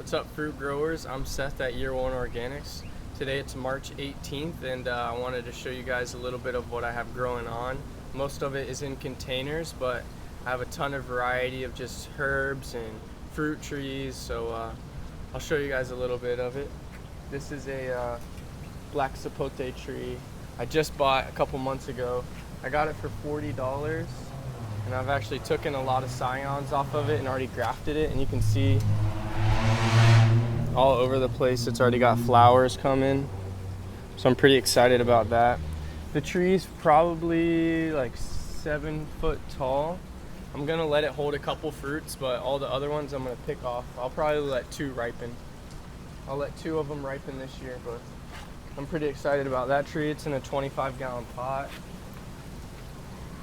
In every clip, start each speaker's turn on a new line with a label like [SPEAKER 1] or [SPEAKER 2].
[SPEAKER 1] What's up, fruit growers? I'm Seth at Year One Organics. Today it's March 18th, and I wanted to show you guys a little bit of what I have growing on. Most of it is in containers, but I have a ton of variety of just herbs and fruit trees, so I'll show you guys a little bit of it. This is a black sapote tree I just bought a couple months ago. I got it for $40, and I've actually taken a lot of scions off of it and already grafted it, and you can see all over the place it's already got flowers coming, so I'm pretty excited about that. The tree's probably like 7 foot tall. I'm gonna let it hold a couple fruits, but all the other ones I'm gonna pick off. I'll probably let 2 ripen. I'll let 2 of them ripen this year, but I'm pretty excited about that tree. It's in a 25-gallon pot.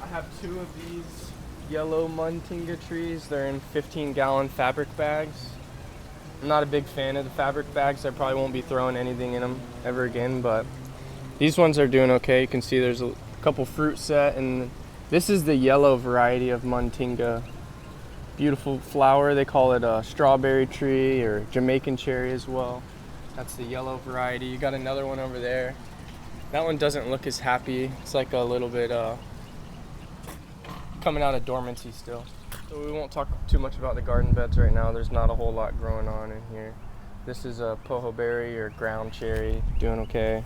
[SPEAKER 1] I have 2 of these yellow Muntinga trees. They're in 15-gallon fabric bags. I'm not a big fan of the fabric bags. I probably won't be throwing anything in them ever again, but these ones are doing okay. You can see there's a couple fruit set, and this is the yellow variety of Muntinga. Beautiful flower. They call it a strawberry tree or Jamaican cherry as well. That's the yellow variety. You got another one over there. That one doesn't look as happy. It's like a little bit coming out of dormancy still. So we won't talk too much about the garden beds right now. There's not a whole lot growing on in here. This is a poho berry or ground cherry, doing okay.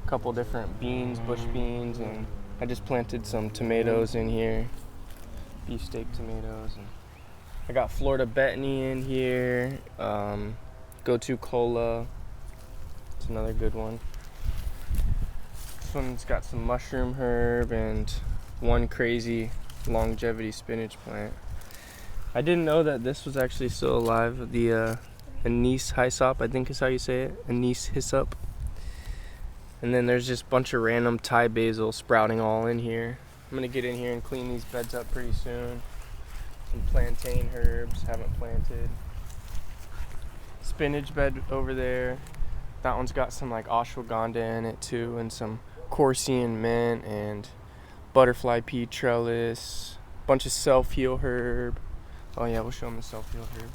[SPEAKER 1] A couple different beans, bush beans, and I just planted some tomatoes in here, beefsteak tomatoes. And I got Florida Betony in here, Go-To Cola. It's another good one. This one's got some mushroom herb and one crazy longevity spinach plant. I didn't know that this was actually still alive. The anise hyssop, I think is how you say it. Anise hyssop. And then there's just a bunch of random Thai basil sprouting all in here. I'm gonna get in here and clean these beds up pretty soon. Some plantain herbs, haven't planted. Spinach bed over there. That one's got some like ashwagandha in it too, and some Corsian mint and butterfly pea trellis, bunch of self-heal herb. Oh yeah, we'll show them the self-heal herb.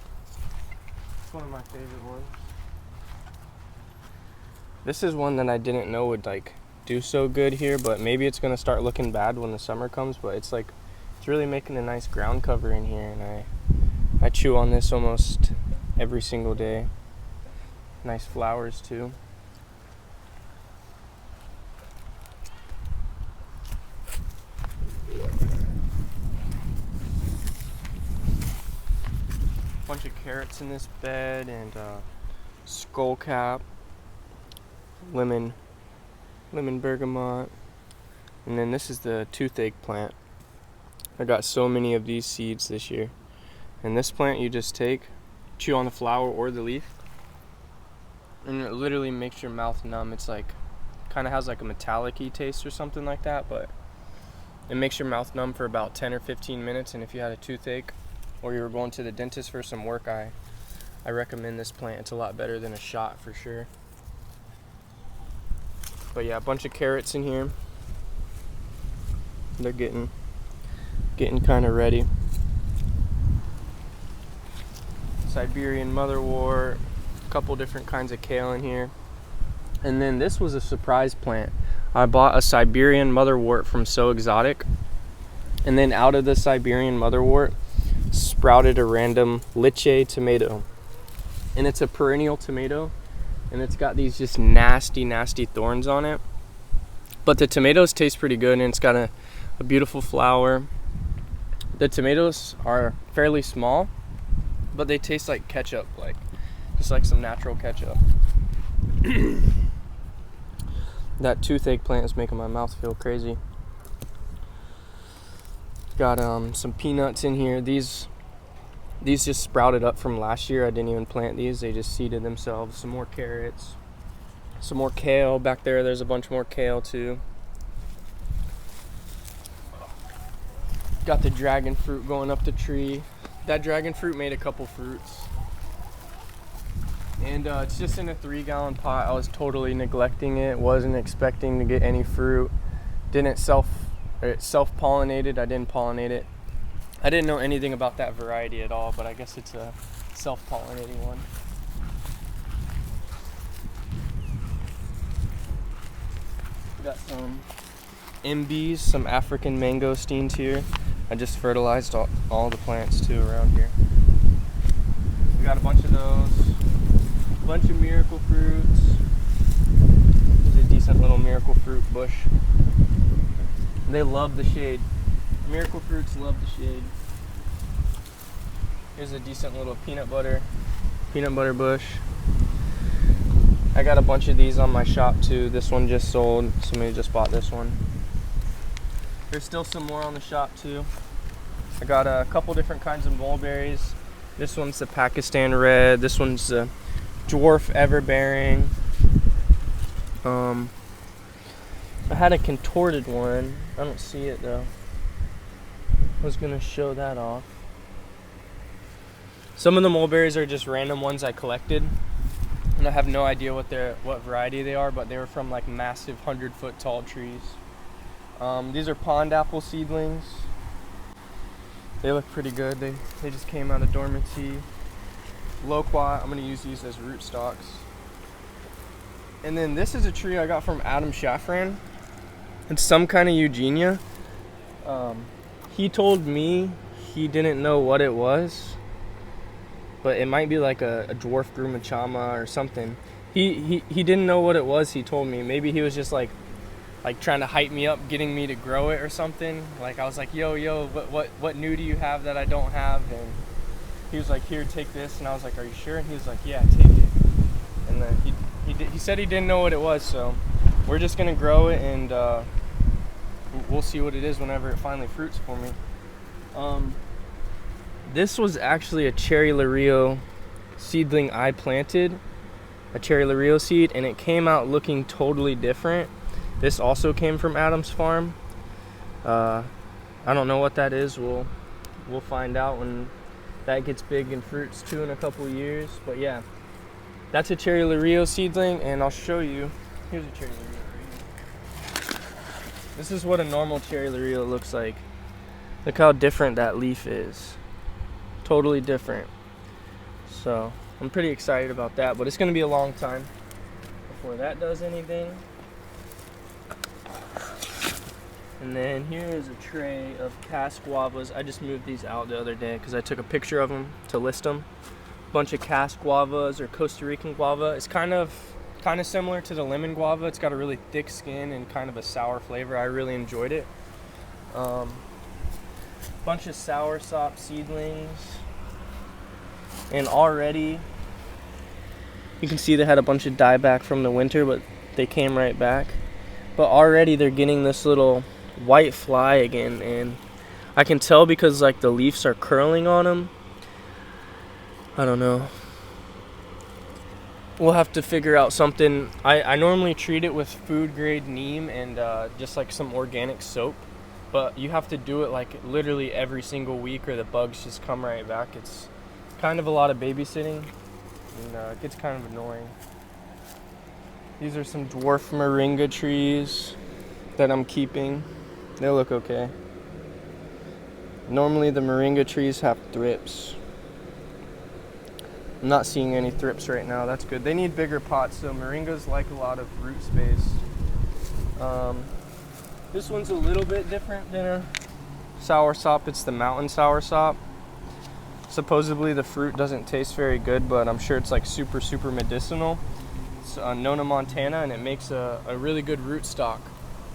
[SPEAKER 1] It's one of my favorite ones. This is one that I didn't know would like do so good here, but maybe it's gonna start looking bad when the summer comes, but it's really making a nice ground cover in here, and I chew on this almost every single day. Nice flowers too. Bunch of carrots in this bed, and skullcap, lemon bergamot, and then this is the toothache plant. I got so many of these seeds this year, and this plant you just take, chew on the flower or the leaf, and it literally makes your mouth numb. It's like kind of has like a metallic-y taste or something like that, but it makes your mouth numb for about 10 or 15 minutes. And if you had a toothache or you were going to the dentist for some work, I recommend this plant. It's a lot better than a shot for sure. But yeah, a bunch of carrots in here. They're getting kind of ready. Siberian motherwort, a couple different kinds of kale in here. And then this was a surprise plant. I bought a Siberian motherwort from Sow Exotic, and then out of the Siberian motherwort sprouted a random liche tomato, and it's a perennial tomato, and it's got these just nasty thorns on it, but the tomatoes taste pretty good, and it's got a beautiful flower. The tomatoes are fairly small, but they taste like ketchup, just like some natural ketchup. That toothache plant is making my mouth feel crazy. Got some peanuts in here. These just sprouted up from last year. I didn't even plant these. They just seeded themselves. Some more carrots. Some more kale. Back there's a bunch more kale too. Got the dragon fruit going up the tree. That dragon fruit made a couple fruits. And it's just in a 3-gallon pot. I was totally neglecting it. Wasn't expecting to get any fruit. It self-pollinated. I didn't pollinate it. I didn't know anything about that variety at all, but I guess it's a self-pollinating one. got some MBs, some African mangosteens here. I just fertilized all the plants too around here. We got a bunch of those, a bunch of miracle fruits. There's a decent little miracle fruit bush. They love the shade. Miracle fruits love the shade. Here's a decent little peanut butter bush. I got a bunch of these on my shop too. This one just sold. Somebody just bought this one. There's still some more on the shop too. I got a couple different kinds of mulberries. This one's the Pakistan red. This one's the dwarf everbearing. I had a contorted one. I don't see it though. I was gonna show that off. Some of the mulberries are just random ones I collected, and I have no idea what variety they are, but they were from like massive 100-foot tall trees. These are pond apple seedlings. They look pretty good. They just came out of dormancy. Loquat, I'm gonna use these as root stocks. And then this is a tree I got from Adam Shafran. It's some kind of Eugenia. He told me he didn't know what it was, but it might be like a dwarf grumachama or something. He didn't know what it was. He told me maybe he was just like trying to hype me up, getting me to grow it or something. Like I was like, yo, what new do you have that I don't have? And he was like, here, take this. And I was like, are you sure? And he was like, yeah, take it. And then he said he didn't know what it was, so we're just gonna grow it, and we'll see what it is whenever it finally fruits for me. This was actually a cherry lario seedling I planted, a cherry lario seed, and it came out looking totally different. This also came from Adam's farm. I don't know what that is. We'll find out when that gets big and fruits too in a couple of years. But yeah, that's a cherry lario seedling, and I'll show you. Here's a cherry lario right here. This is what a normal cherry lario looks like. Look how different that leaf is. Totally different. So I'm pretty excited about that, but it's going to be a long time before that does anything. And then here is a tray of cast guavas. I just moved these out the other day because I took a picture of them to list them. Bunch of cast guavas, or Costa Rican guava. It's kind of similar to the lemon guava. It's got a really thick skin and kind of a sour flavor. I really enjoyed it. Bunch of soursop seedlings, and already you can see they had a bunch of dieback from the winter, but they came right back. But already they're getting this little white fly again, and I can tell because like the leaves are curling on them. I don't know. We'll have to figure out something. I normally treat it with food grade neem and just like some organic soap, but you have to do it like literally every single week or the bugs just come right back. It's kind of a lot of babysitting, and it gets kind of annoying. These are some dwarf moringa trees that I'm keeping. They look okay. Normally the moringa trees have thrips. I'm not seeing any thrips right now. That's good. They need bigger pots, so moringas like a lot of root space. This one's a little bit different than a soursop. It's the mountain soursop. Supposedly the fruit doesn't taste very good, but I'm sure it's like super medicinal. It's Nona Montana, and it makes a really good root stock.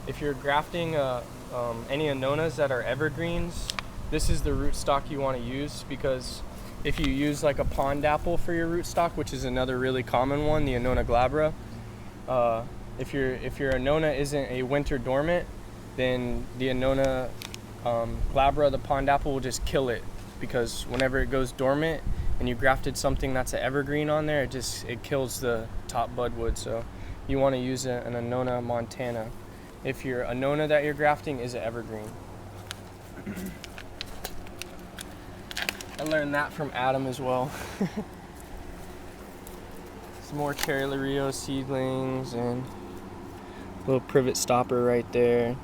[SPEAKER 1] If you're grafting any anonas that are evergreens, this is the root stock you want to use, because if you use like a pond apple for your root stock, which is another really common one, the Annona glabra, if your Annona isn't a winter dormant, then the Annona glabra, the pond apple, will just kill it, because whenever it goes dormant and you grafted something that's an evergreen on there, it kills the top budwood. So you want to use an Annona Montana if your Annona that you're grafting is an evergreen. I learned that from Adam as well. Some more cherry lario seedlings and a little privet stopper right there.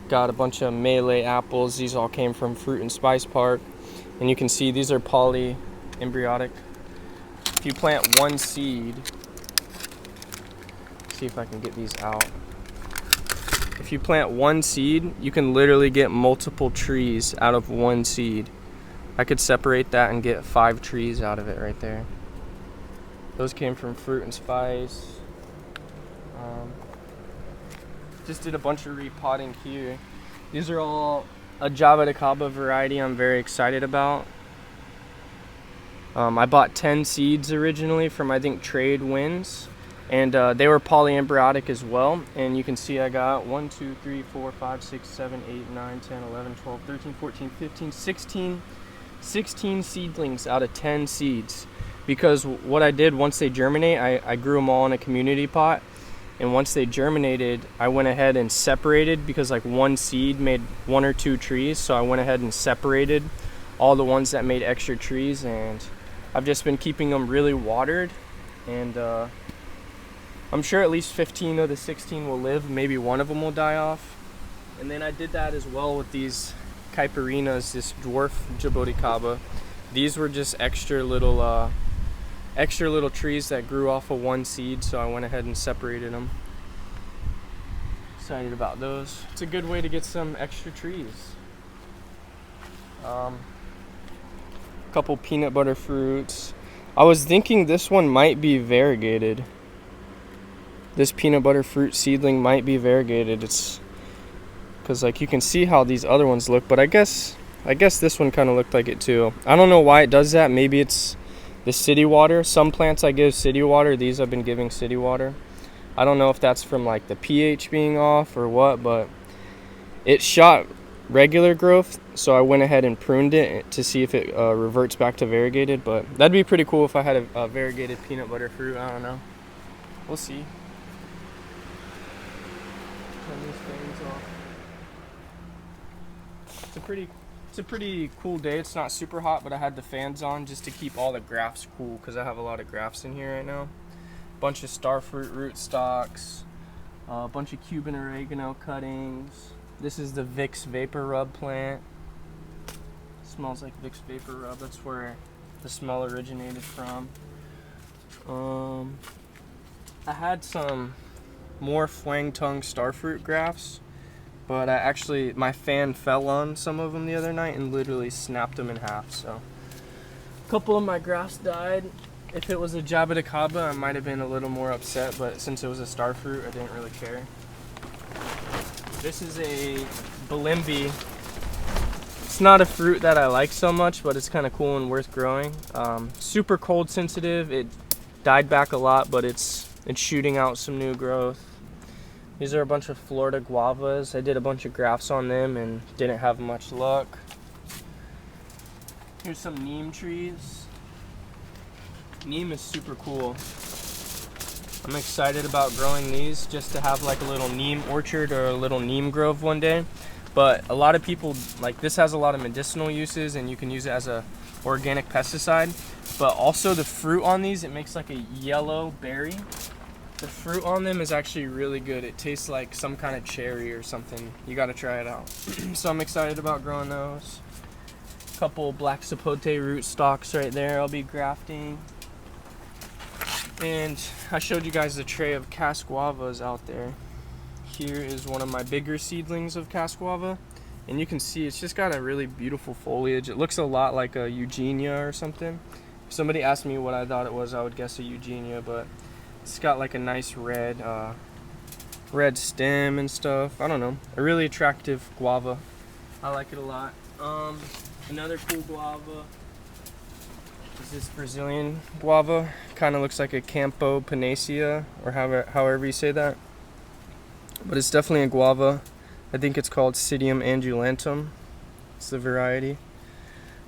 [SPEAKER 1] Got a bunch of Malay apples. These all came from Fruit and Spice Park. And you can see these are polyembryotic. If you plant one seed, see if I can get these out. if you plant one seed, you can literally get multiple trees out of one seed. I could separate that and get 5 trees out of it right there. Those came from Fruit and Spice. Just did a bunch of repotting here. These are all a Jaboticaba variety I'm very excited about. I bought 10 seeds originally from, I think, Trade Winds, and they were polyembryonic as well. And you can see I got 1, 2, 3, 4, 5, 6, 7, 8, 9, 10, 11, 12, 13, 14, 15, 16 seedlings out of 10 seeds. Because what I did, once they germinate, I grew them all in a community pot. And once they germinated, I went ahead and separated, because like one seed made 1 or 2 trees. So I went ahead and separated all the ones that made extra trees, and I've just been keeping them really watered. And I'm sure at least 15 of the 16 will live. Maybe one of them will die off. And then I did that as well with these Caipirinhas, this dwarf Jaboticaba. These were just extra little trees that grew off of one seed, so I went ahead and separated them. Excited about those. It's a good way to get some extra trees. Couple peanut butter fruits. I was thinking this one might be variegated. This peanut butter fruit seedling might be variegated. It's because like you can see how these other ones look, but I guess this one kind of looked like it too. I don't know why it does that. Maybe it's the city water. Some plants I give city water. These I've been giving city water. I don't know if that's from like the pH being off or what, but it shot regular growth, so I went ahead and pruned it to see if it reverts back to variegated. But that'd be pretty cool if I had a variegated peanut butter fruit. I don't know. We'll see. Turn these fans off. It's a pretty cool day. It's not super hot, but I had the fans on just to keep all the grafts cool, because I have a lot of grafts in here right now. Bunch of starfruit root stalks, a bunch of Cuban oregano cuttings. This is the Vicks Vapor Rub plant. Smells like Vicks Vapor Rub. That's where the smell originated from. I had some more Fwang Tongue starfruit grafts, but my fan fell on some of them the other night and literally snapped them in half. So a couple of my grafts died. If it was a Jaboticaba, I might have been a little more upset, but since it was a starfruit, I didn't really care. This is a Bellamy. It's not a fruit that I like so much, but it's kind of cool and worth growing. Super cold sensitive. It died back a lot, but it's shooting out some new growth. These are a bunch of Florida guavas. I did a bunch of grafts on them and didn't have much luck. Here's some neem trees. Neem is super cool. I'm excited about growing these just to have like a little neem orchard or a little neem grove one day. But a lot of people, like, this has a lot of medicinal uses and you can use it as a organic pesticide. But also the fruit on these, it makes like a yellow berry. The fruit on them is actually really good. It tastes like some kind of cherry or something. You gotta try it out. So I'm excited about growing those. Couple black sapote root stalks right there I'll be grafting. And I showed you guys the tray of casquavas out there. Here is one of my bigger seedlings of casquava, and you can see it's just got a really beautiful foliage. It looks a lot like a Eugenia or something. If somebody asked me what I thought it was, I would guess a Eugenia, but it's got like a nice red stem and stuff. I don't know, a really attractive guava. I like it a lot. Another cool guava is this Brazilian guava. Kind of looks like a Campo Panacea, or however you say that. But it's definitely a guava. I think it's called Psidium angulentum. It's the variety.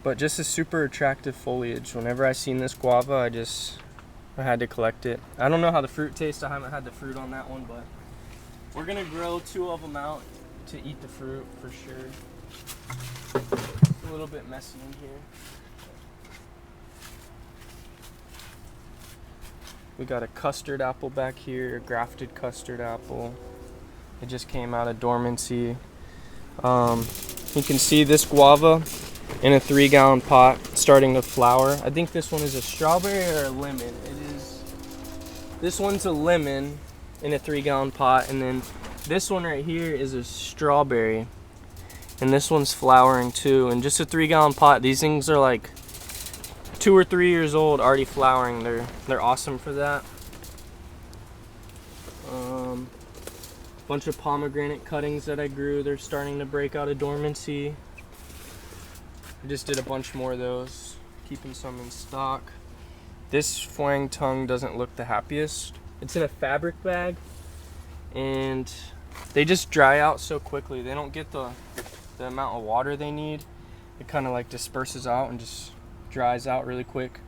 [SPEAKER 1] But just a super attractive foliage. Whenever I seen this guava, I had to collect it. I don't know how the fruit tastes. I haven't had the fruit on that one, but we're gonna grow 2 of them out to eat the fruit for sure. It's a little bit messy in here. We got a custard apple back here, a grafted custard apple. It just came out of dormancy. You can see this guava in a 3-gallon pot starting to flower. I think this one is a strawberry or a lemon. This one's a lemon in a 3-gallon pot, and then This one right here is a strawberry, and this one's flowering too. And just a 3-gallon pot. These things are like 2 or 3 years old, already flowering. They're awesome for that. Bunch of pomegranate cuttings that I grew. They're starting to break out of dormancy. I just did a bunch more of those, keeping some in stock. This fwang tongue doesn't look the happiest. It's in a fabric bag, and they just dry out so quickly. They don't get the amount of water they need. It kind of like disperses out and just dries out really quick.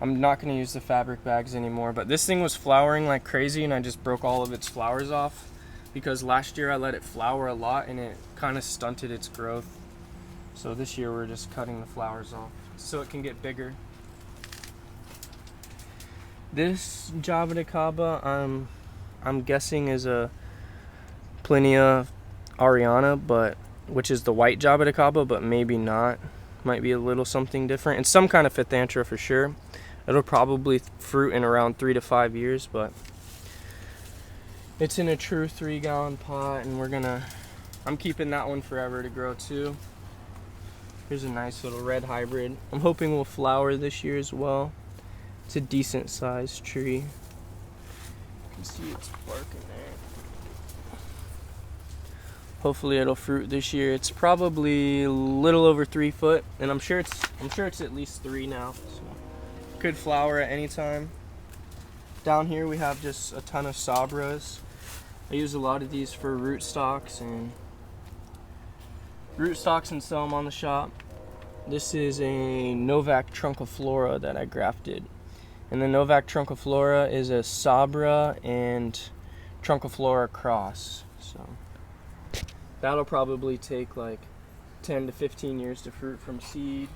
[SPEAKER 1] I'm not going to use the fabric bags anymore, but this thing was flowering like crazy, and I just broke all of its flowers off because last year I let it flower a lot and it kind of stunted its growth. So this year we're just cutting the flowers off so it can get bigger. This Jaboticaba, I'm guessing is a Plinia Ariana, which is the white Jaboticaba, but maybe not. Might be a little something different. It's some kind of Phythanthera for sure. It'll probably fruit in around 3 to 5 years, but it's in a true 3-gallon pot, and I'm keeping that one forever to grow too. Here's a nice little red hybrid. I'm hoping will flower this year as well. It's a decent sized tree. You can see it's bark in there. Hopefully it'll fruit this year. It's probably a little over 3 foot, and I'm sure it's at least 3 now. So could flower at any time. Down here we have just a ton of sabras. I use a lot of these for rootstocks and sell them on the shop. This is a Novak trunciflora that I grafted. And the Novak trunciflora is a sabra and trunciflora cross. So that'll probably take like 10 to 15 years to fruit from seed.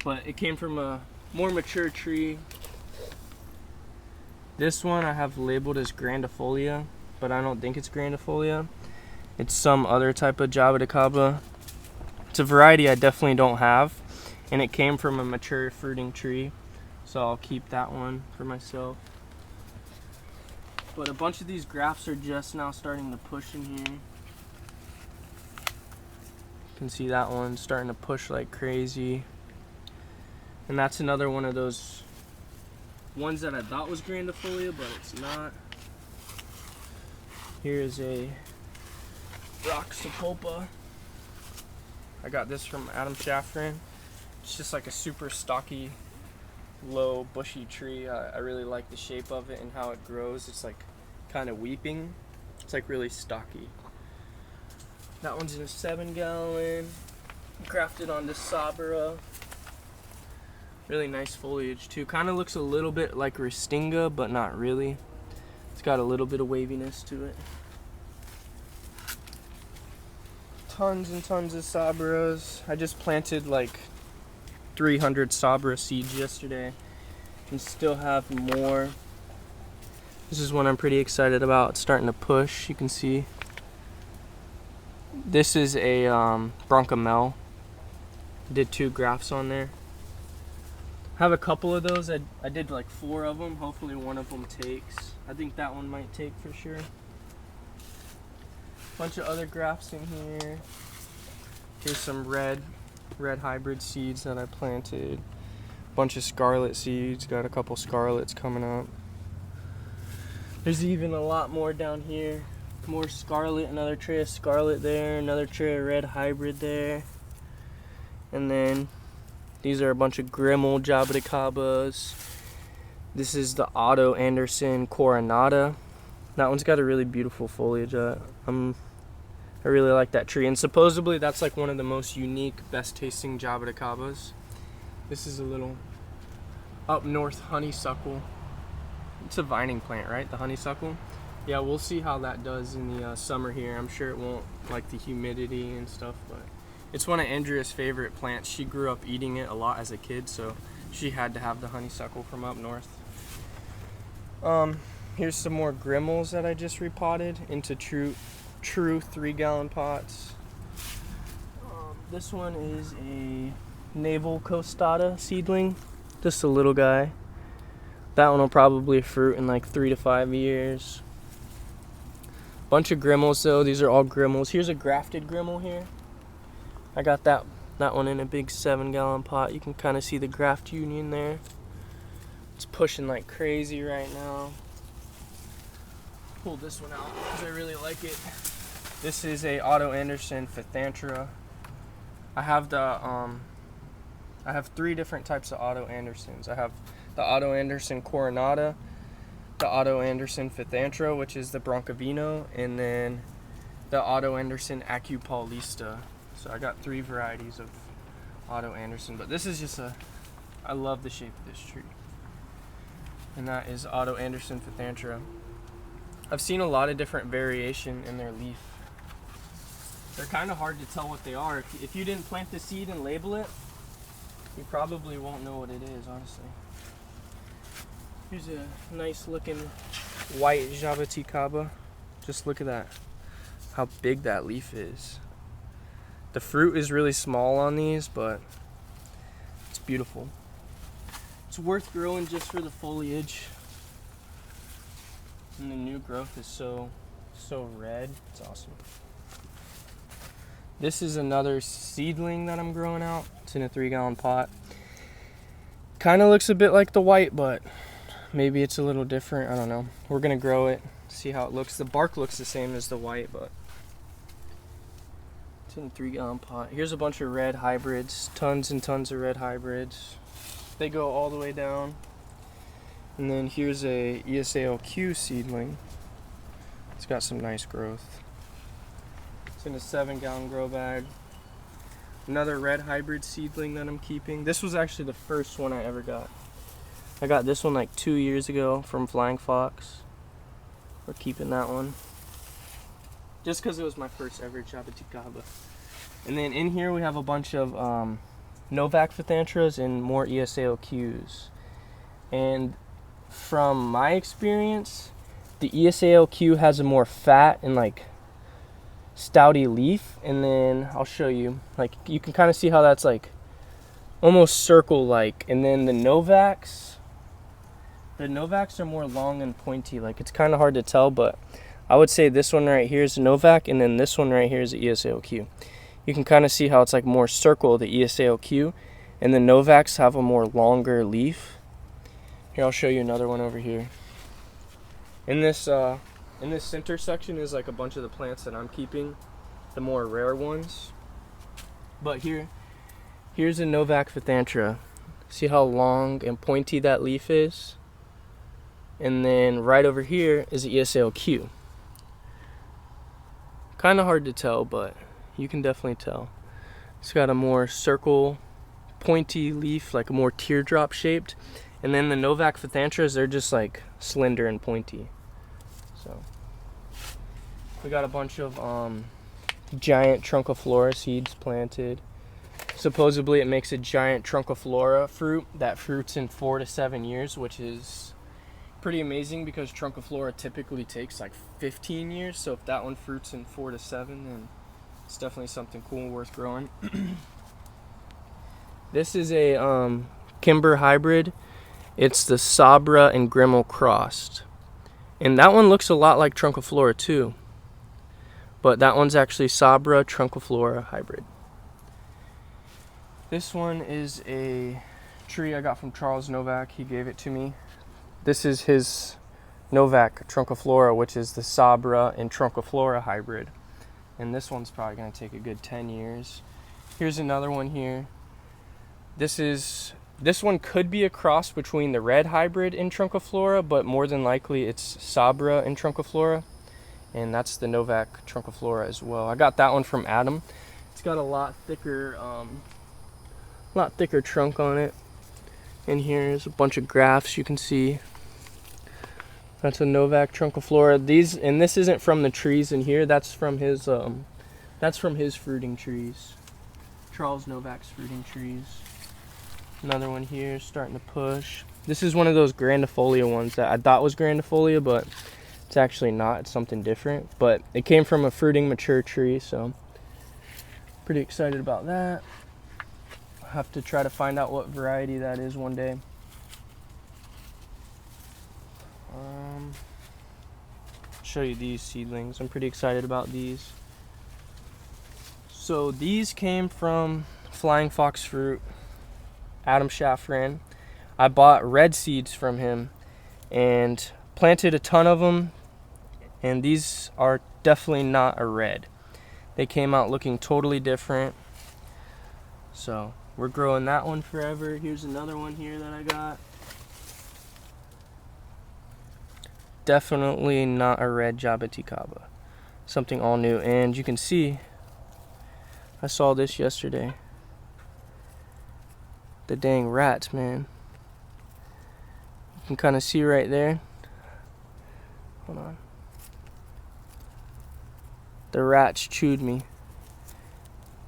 [SPEAKER 1] But it came from a more mature tree. This one I have labeled as grandifolia, but I don't think it's grandifolia. It's some other type of Jaboticaba. It's a variety I definitely don't have, and it came from a mature fruiting tree, so I'll keep that one for myself. But a bunch of these grafts are just now starting to push in here. You can see that one starting to push like crazy. And that's another one of those ones that I thought was grandifolia, but it's not. Here's a Roxapulpa. I got this from Adam Shafran. It's just like a super stocky, low, bushy tree. I really like the shape of it and how it grows. It's like kind of weeping. It's like really stocky. That one's in a 7-gallon. Grafted on this Sabra. Really nice foliage too. Kind of looks a little bit like Restinga, but not really. It's got a little bit of waviness to it. Tons and tons of Sabras. I just planted like 300 Sabra seeds yesterday and still have more. This is one I'm pretty excited about. It's starting to push. You can see. This is a Broncamel. Did 2 grafts on there. I have a couple of those. I did like 4 of them. Hopefully one of them takes. I think that one might take for sure. Bunch of other grafts in here. Here's some red hybrid seeds that I planted. Bunch of scarlet seeds. Got a couple scarlets coming up. There's even a lot more down here. More scarlet. Another tray of scarlet there. Another tray of red hybrid there. And then these are a bunch of Grimmel Jaboticabas. This is the Otto Anderson Coronata. That one's got a really beautiful foliage. I really like that tree. And supposedly that's like one of the most unique, best tasting Jaboticabas. This is a little up north honeysuckle. It's a vining plant, right? The honeysuckle. Yeah, we'll see how that does in the summer here. I'm sure it won't like the humidity and stuff, but it's one of Andrea's favorite plants. She grew up eating it a lot as a kid, so she had to have the honeysuckle from up north. Here's some more Grimmels that I just repotted into true 3-gallon pots. This one is a Navel Costata seedling, just a little guy. That one will probably fruit in like 3 to 5 years. Bunch of grimmels though. These are all grimmels. Here's a grafted grimmel here. I got that one in a big 7-gallon pot. You can kind of see the graft union there. It's pushing like crazy right now. Pull this one out because I really like it. This is a Otto Anderson Phythanthera. I have I have 3 different types of Otto Andersons. I have the Otto Anderson Coronata, the Otto Anderson Phythanthera, which is the Broncovino, and then the Otto Anderson Acupaulista. So I got 3 varieties of Otto Anderson, but this is just I love the shape of this tree. And that is Otto Anderson Phythanthera. I've seen a lot of different variation in their leaf. They're kind of hard to tell what they are. If you didn't plant the seed and label it, you probably won't know what it is, honestly. Here's a nice looking white Jaboticaba. Just look at that, how big that leaf is. The fruit is really small on these, but it's beautiful. It's worth growing just for the foliage. And the new growth is so red. It's awesome. This is another seedling that I'm growing out. It's in a 3-gallon pot. Kind of looks a bit like the white, but maybe it's a little different. I don't know. We're gonna grow it, see how it looks. The bark looks the same as the white, but it's in a 3-gallon pot. Here's a bunch of red hybrids, tons and tons of red hybrids. They go all the way down. And then here's a ESALQ seedling. It's got some nice growth. It's in a 7-gallon grow bag. Another red hybrid seedling that I'm keeping. This was actually the first one I ever got. I got this one like 2 years ago from Flying Fox. We're keeping that one. Just because it was my first ever Jaboticaba. And then in here we have a bunch of Novak Phytantheras and more ESALQs. And from my experience, the ESALQ has a more fat and like stouty leaf, and then I'll show you, like you can kind of see how that's like almost circle like, and then the Novaks are more long and pointy. Like it's kind of hard to tell, but I would say this one right here is a Novak, and then this one right here is the ESALQ. You can kind of see how it's like more circle, the ESALQ, and the Novaks have a more longer leaf. Here, I'll show you another one over here. In this center section is like a bunch of the plants that I'm keeping, the more rare ones. But here's a Novak Phythanthera. See how long and pointy that leaf is? And then right over here is the ESALQ. Kind of hard to tell, but you can definitely tell. It's got a more circle, pointy leaf, like a more teardrop shaped. And then the Novak Phytantheras, they're just like slender and pointy. So we got a bunch of giant Trunciflora seeds planted. Supposedly it makes a giant Trunciflora fruit that fruits in 4 to 7 years, which is pretty amazing because Trunciflora typically takes like 15 years. So if that one fruits in 4 to 7, then it's definitely something cool, worth growing. This is a Kimber hybrid. It's the Sabra and Grimmel crossed. And that one looks a lot like Trunciflora too. But that one's actually Sabra Trunciflora hybrid. This one is a tree I got from Charles Novak. He gave it to me. This is his Novak Trunciflora, which is the Sabra and Trunciflora hybrid. And this one's probably going to take a good 10 years. Here's another one here. This one could be a cross between the red hybrid and Trunciflora, but more than likely it's Sabra and Trunciflora, and that's the Novak Trunciflora as well. I got that one from Adam. It's got a lot thicker trunk on it. And here's a bunch of grafts you can see. That's a Novak Trunciflora. This isn't from the trees in here. That's from his fruiting trees. Charles Novak's fruiting trees. Another one here starting to push. This is one of those grandifolia ones that I thought was grandifolia, but it's actually not. It's something different. But it came from a fruiting mature tree, so pretty excited about that. I'll have to try to find out what variety that is one day. show you these seedlings. I'm pretty excited about these. So these came from Flying Fox Fruit, Adam Shafran. I bought red seeds from him and planted a ton of them, and these are definitely not a red. They came out looking totally different. So we're growing that one forever. Here's another one here that I got. Definitely not a red Jaboticaba. Something all new. And you can see, I saw this yesterday. The dang rats, man. You can kind of see right there. Hold on. The rats chewed me.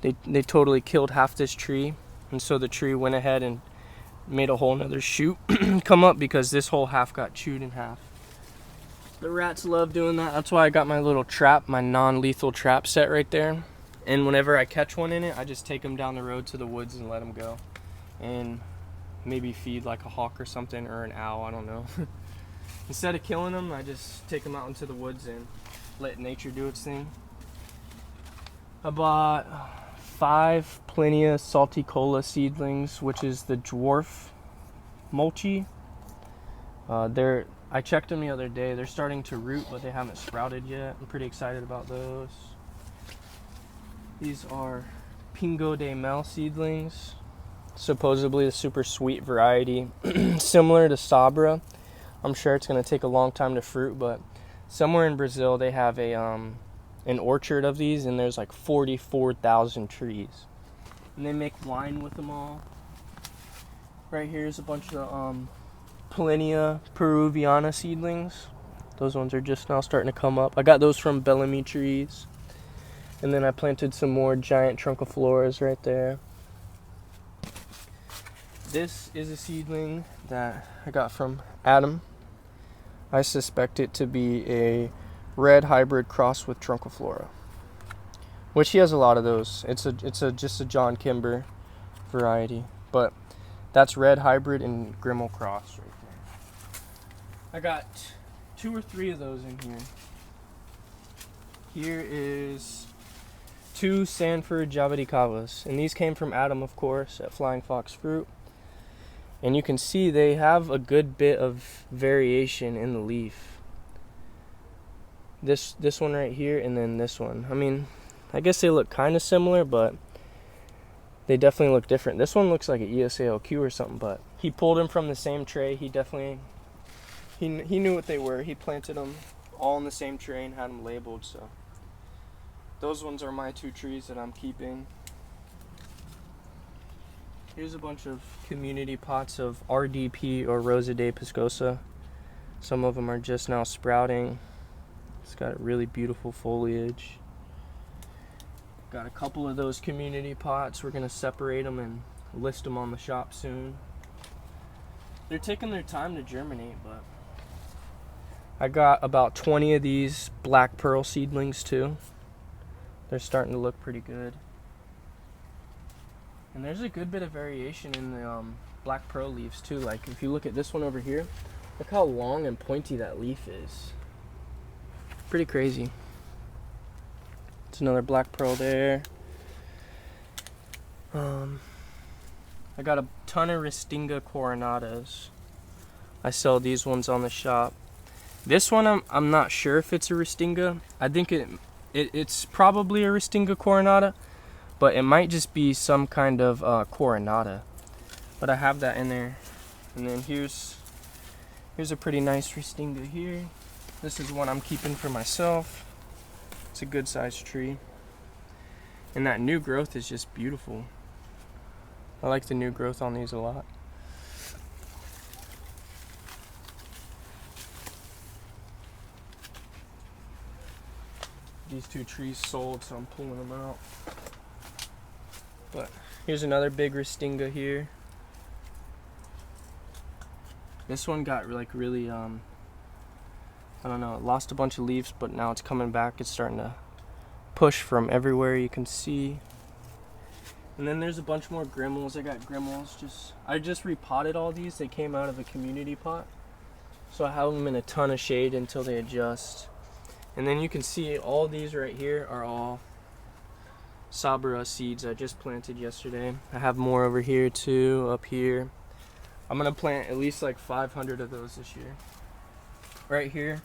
[SPEAKER 1] They totally killed half this tree, and so the tree went ahead and made a whole nother shoot come up because this whole half got chewed in half. The rats love doing that. That's why I got my little trap, my non-lethal trap set right there. And whenever I catch one in it, I just take them down the road to the woods and let them go. And maybe feed like a hawk or something, or an owl, I don't know. Instead of killing them, I just take them out into the woods and let nature do its thing. I bought 5 Plinia salticola seedlings, which is the dwarf mulchy. I checked them the other day. They're starting to root, but they haven't sprouted yet. I'm pretty excited about those. These are Pingo de Mel seedlings, supposedly a super sweet variety, similar to Sabra. I'm sure it's going to take a long time to fruit, but somewhere in Brazil they have an orchard of these, and there's like 44,000 trees, and they make wine with them all. Right here's a bunch of Plinia peruviana seedlings. Those ones are just now starting to come up. I got those from Bellamy Trees, and then I planted some more giant truncifloras right there. This is a seedling that I got from Adam. I suspect it to be a red hybrid cross with trunciflora, which he has a lot of those. It's just a John Kimber variety, but that's red hybrid and Grimmel cross right there. I got 2 or 3 of those in here. Here is 2 Sanford Jaboticabas, and these came from Adam, of course, at Flying Fox Fruit. And you can see they have a good bit of variation in the leaf. This one right here, and then this one. I mean, I guess they look kind of similar, but they definitely look different. This one looks like an ESALQ or something, but he pulled them from the same tray. He definitely, he knew what they were. He planted them all in the same tray and had them labeled, so. Those ones are my 2 trees that I'm keeping. Here's a bunch of community pots of RDP, or Rosa de Piscosa. Some of them are just now sprouting. It's got really beautiful foliage. Got a couple of those community pots. We're gonna separate them and list them on the shop soon. They're taking their time to germinate, but I got about 20 of these black pearl seedlings too. They're starting to look pretty good. And there's a good bit of variation in the black pearl leaves too. Like if you look at this one over here, look how long and pointy that leaf is. Pretty crazy. It's another black pearl there. I got a ton of Restinga coronadas. I sell these ones on the shop. This one I'm not sure if it's a Restinga. I think it's probably a Restinga coronata, but it might just be some kind of coronata. But I have that in there. And then here's a pretty nice Restinga here. This is one I'm keeping for myself. It's a good sized tree. And that new growth is just beautiful. I like the new growth on these a lot. These 2 trees sold, so I'm pulling them out. But here's another big Restinga here. This one got like really, I don't know, it lost a bunch of leaves, but now it's coming back. It's starting to push from everywhere you can see. And then there's a bunch more Grimmels. I got Grimmels. I just repotted all these. They came out of a community pot. So I have them in a ton of shade until they adjust. And then you can see all these right here are all Sabra seeds I just planted yesterday. I have more over here too, up here. I'm gonna plant at least like 500 of those this year. Right here,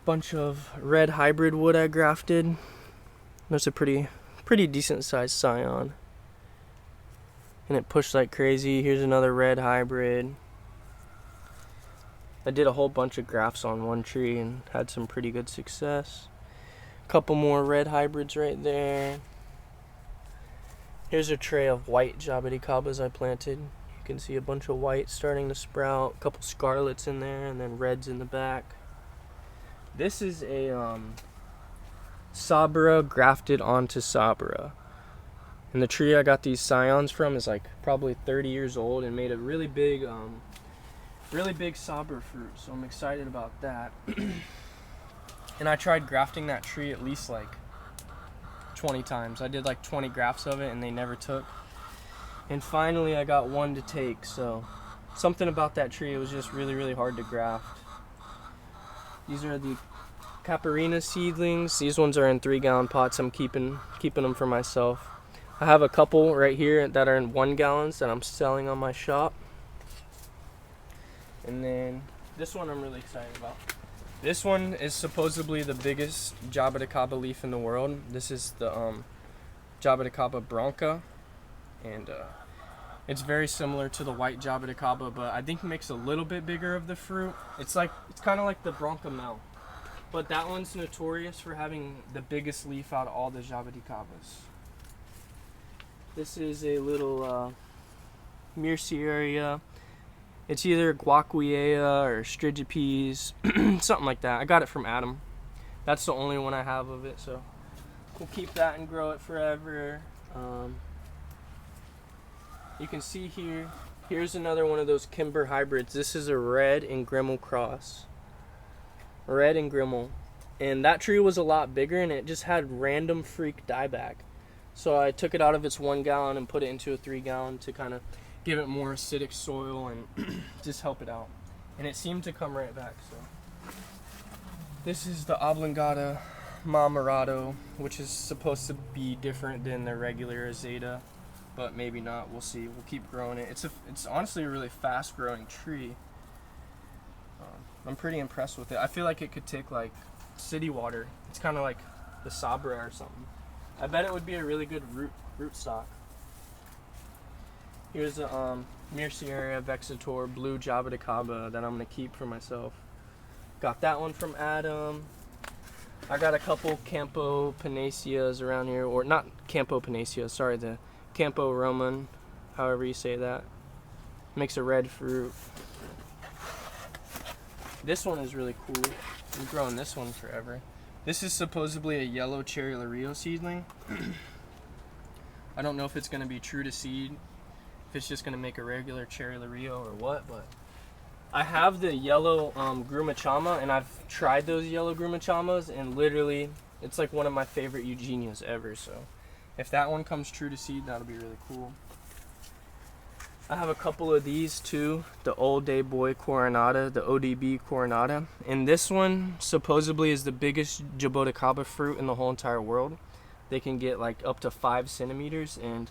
[SPEAKER 1] bunch of red hybrid wood I grafted. There's a pretty decent sized scion, and it pushed like crazy. Here's another red hybrid. I did a whole bunch of grafts on one tree and had some pretty good success. A couple more red hybrids right there. Here's a tray of white Jaboticabas I planted. You can see a bunch of white starting to sprout, a couple scarlets in there, and then reds in the back. This is a Sabra grafted onto Sabra. And the tree I got these scions from is like probably 30 years old and made a really big Sabra fruit, so I'm excited about that. And I tried grafting that tree at least like 20 times. I did like 20 grafts of it and they never took. And finally I got one to take, so something about that tree, it was just really hard to graft. These are the Caparina seedlings. These ones are in 3-gallon pots. I'm keeping them for myself. I have a couple right here that are in 1 gallons that I'm selling on my shop. And then this one I'm really excited about. This one is supposedly the biggest Jaboticaba leaf in the world. This is the Jaboticaba bronca, and it's very similar to the white Jaboticaba, but I think it makes a little bit bigger of the fruit. It's kind of like the bronca mel, but that one's notorious for having the biggest leaf out of all the Jaboticabas. This is a little Myrcearia. It's either Guaquiea or Strigipes, something like that. I got it from Adam. That's the only one I have of it, so we'll keep that and grow it forever. You can see here's another one of those Kimber hybrids. This is a red and Grimmel cross. Red and Grimmel. And that tree was a lot bigger and it just had random freak dieback. So I took it out of its 1 gallon and put it into a 3-gallon to kind of give it more acidic soil and just help it out. And it seemed to come right back. So this is the Oblongata Marmorado, which is supposed to be different than the regular Azeta, but maybe not. We'll see. We'll keep growing it. It's honestly a really fast growing tree. I'm pretty impressed with it. I feel like it could take like city water. It's kind of like the Sabra or something. I bet it would be a really good root stock. Here's a Myrcearia vexator blue Jaboticaba that I'm going to keep for myself. Got that one from Adam. I got a couple Campo Panaceas around here, or not Campo Panacea, sorry, the Campo Roman, however you say that. Makes a red fruit. This one is really cool. I'm growing this one forever. This is supposedly a yellow Cherry Lario seedling. I don't know if it's going to be true to seed, if it's just going to make a regular Cherry Lario or what, but I have the yellow Grumachama, and I've tried those yellow Grumachamas, and literally it's like one of my favorite Eugenias ever. So if that one comes true to seed, that'll be really cool. I have a couple of these too, the Old Day Boy Coronata, the ODB Coronata, and this one supposedly is the biggest Jaboticaba fruit in the whole entire world. They can get like up to 5 centimeters, and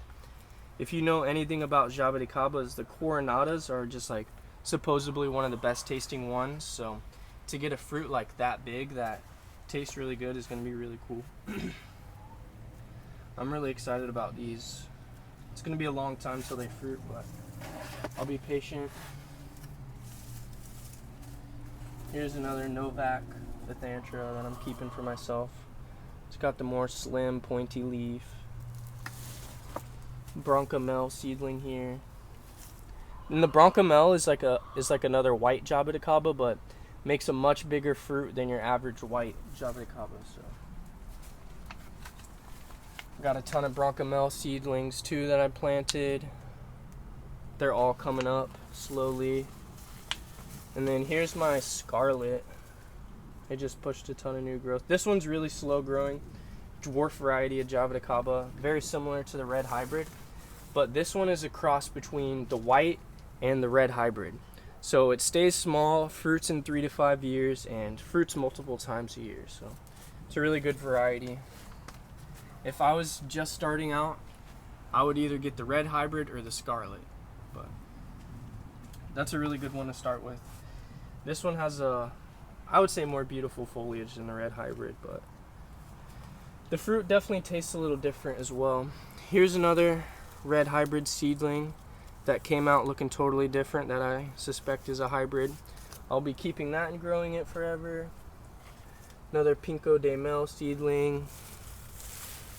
[SPEAKER 1] if you know anything about Jaboticabas, the Coronatas are just like supposedly one of the best tasting ones. So to get a fruit like that big that tastes really good is going to be really cool. I'm really excited about these. It's going to be a long time till they fruit, but I'll be patient. Here's another Novak Ethantra that I'm keeping for myself. It's got the more slim, pointy leaf. Bronca Mel seedling here. And the Bronca Mel is like another white Jaboticaba, but makes a much bigger fruit than your average white Jaboticaba. So got a ton of Bronca Mel seedlings too that I planted. They're all coming up slowly. And then here's my Scarlet. It just pushed a ton of new growth. This one's really slow growing, dwarf variety of Jaboticaba, very similar to the red hybrid, but this one is a cross between the white and the red hybrid. So it stays small, fruits in 3 to 5 years, and fruits multiple times a year. So it's a really good variety. If I was just starting out, I would either get the red hybrid or the scarlet, but that's a really good one to start with. This one has I would say more beautiful foliage than the red hybrid, but the fruit definitely tastes a little different as well. Here's another red hybrid seedling that came out looking totally different that I suspect is a hybrid. I'll be keeping that and growing it forever. Another Pinco de Mel seedling.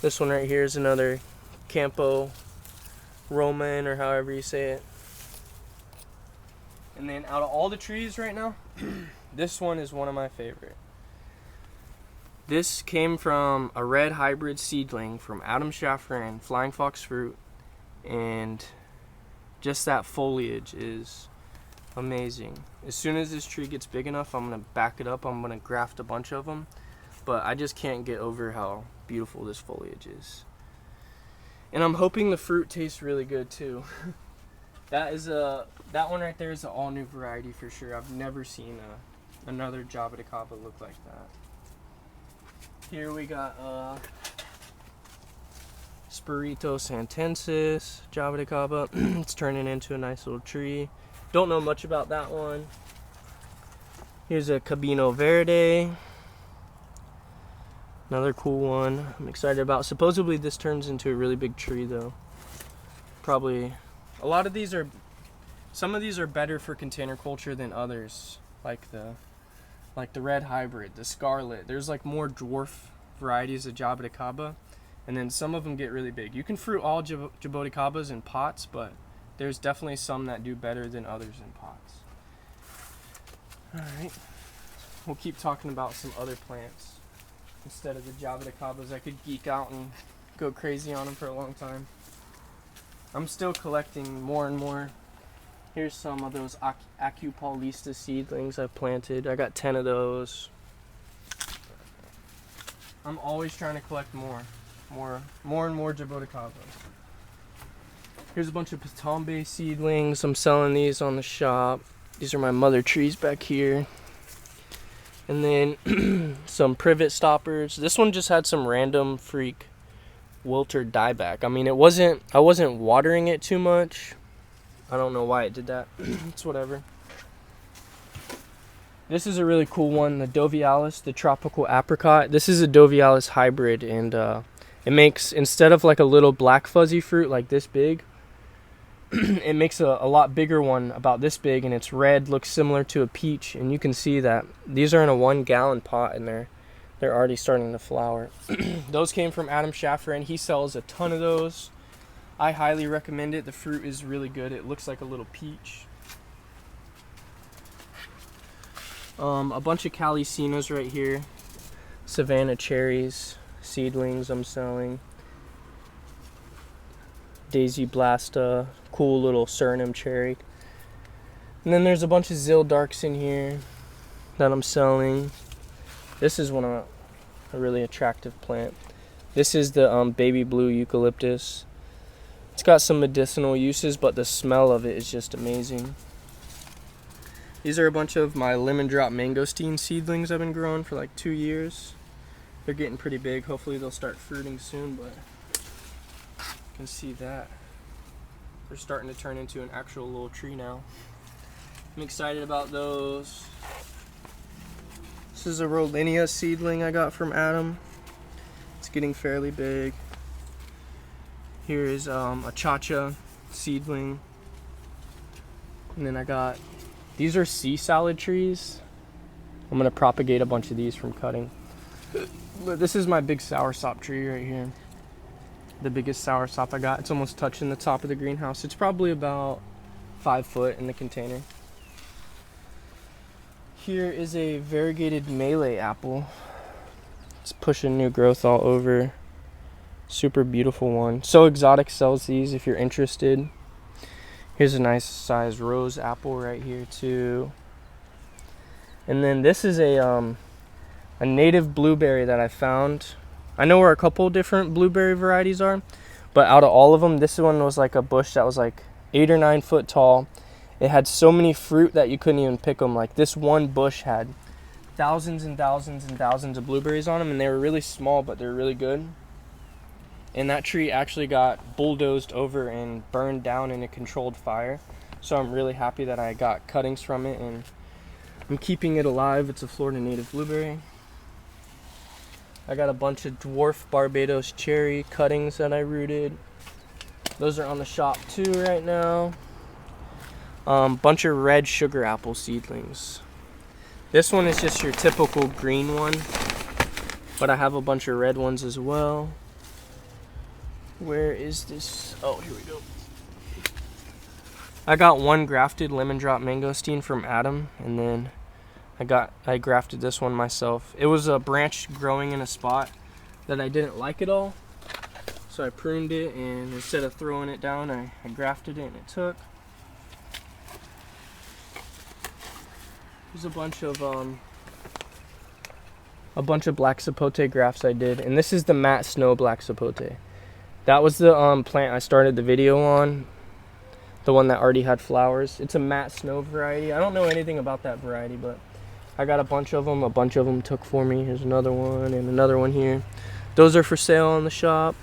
[SPEAKER 1] This one right here is another Campo Roman, or however you say it. And then out of all the trees right now, this one is one of my favorite. This came from a red hybrid seedling from Adam Shafran, Flying Fox Fruit, and just that foliage is amazing. As soon as this tree gets big enough, I'm gonna back it up. I'm gonna graft a bunch of them, but I just can't get over how beautiful this foliage is. And I'm hoping the fruit tastes really good too. That one right there is an all new variety for sure. I've never seen another Jaboticaba look like that. Here we got Spirito santensis Jaboticaba. It's turning into a nice little tree. Don't know much about that one. Here's a Cabino Verde. Another cool one I'm excited about. Supposedly this turns into a really big tree though. Probably a lot of these are, some of these are better for container culture than others, like the red hybrid, the scarlet. There's like more dwarf varieties of Jaboticaba, and then some of them get really big. You can fruit all Jaboticabas in pots, but there's definitely some that do better than others in pots. Alright, we'll keep talking about some other plants instead of the Jaboticabas. I could geek out and go crazy on them for a long time. I'm still collecting more and more. Here's some of those Acupaulista seedlings I've planted. I got 10 of those. I'm always trying to collect more and more Jaboticabas. Here's a bunch of Patombe seedlings. I'm selling these on the shop. These are my mother trees back here. And then some privet stoppers. This one just had some random freak wilted dieback. I mean, I wasn't watering it too much. I don't know why it did that. It's whatever. This is a really cool one, the Dovialis, the tropical apricot. This is a Dovialis hybrid, and it makes, instead of like a little black fuzzy fruit like this big, it makes a lot bigger one about this big, and it's red, looks similar to a peach, and you can see that these are in a 1 gallon pot, and they're already starting to flower. Those came from Adam Shafran. He sells a ton of those. I highly recommend it. The fruit is really good. It looks like a little peach. A bunch of Calicinas right here. Savannah cherries, seedlings I'm selling. Daisy Blasta, cool little Suriname cherry. And then there's a bunch of Zill Darks in here that I'm selling. This is a really attractive plant. This is the baby blue eucalyptus. It's got some medicinal uses, but the smell of it is just amazing. These are a bunch of my lemon drop mangosteen seedlings I've been growing for like 2 years. They're getting pretty big. Hopefully they'll start fruiting soon, but you can see that. They're starting to turn into an actual little tree now. I'm excited about those. This is a Rollinia seedling I got from Adam. It's getting fairly big. Here is a Chacha seedling. And then I got, these are sea salad trees. I'm gonna propagate a bunch of these from cutting. This is my big soursop tree right here. The biggest soursop I got. It's almost touching the top of the greenhouse. It's probably about 5 foot in the container. Here is a variegated Malay apple. It's pushing new growth all over. Super beautiful one. Sow Exotic sells these if you're interested. Here's a nice size rose apple right here too. And then this is a native blueberry that I found. I know where a couple different blueberry varieties are, but out of all of them, this one was like a bush that was like 8 or 9 foot tall, It had so many fruit that you couldn't even pick them. Like this one bush had thousands and thousands and thousands of blueberries on them, and they were really small, but they're really good. And that tree actually got bulldozed over and burned down in a controlled fire. So I'm really happy that I got cuttings from it, and I'm keeping it alive. It's a Florida native blueberry. I got a bunch of dwarf Barbados cherry cuttings that I rooted. Those are on the shop too right now. Bunch of red sugar apple seedlings. This one is just your typical green one, but I have a bunch of red ones as well. Where is this? Oh, here we go. I got one grafted lemon drop mangosteen from Adam, and then I grafted this one myself. It was a branch growing in a spot that I didn't like at all, so I pruned it, and instead of throwing it down, I grafted it, and it took. There's a bunch of black sapote grafts I did, and this is the matte snow black sapote. That was the plant I started the video on, the one that already had flowers. It's a matte snow variety. I don't know anything about that variety, but I got a bunch of them. A bunch of them took for me. Here's another one and another one here. Those are for sale in the shop.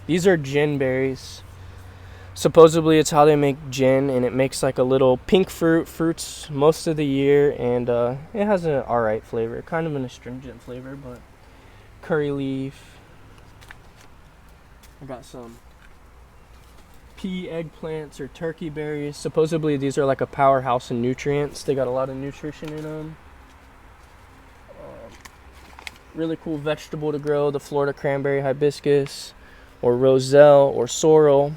[SPEAKER 1] These are gin berries. Supposedly it's how they make gin, and it makes like a little pink fruits most of the year, and it has an alright flavor, kind of an astringent flavor, but curry leaf. I got some pea eggplants or turkey berries. Supposedly these are like a powerhouse in nutrients. They got a lot of nutrition in them. Really cool vegetable to grow, the Florida cranberry hibiscus, or roselle, or sorrel.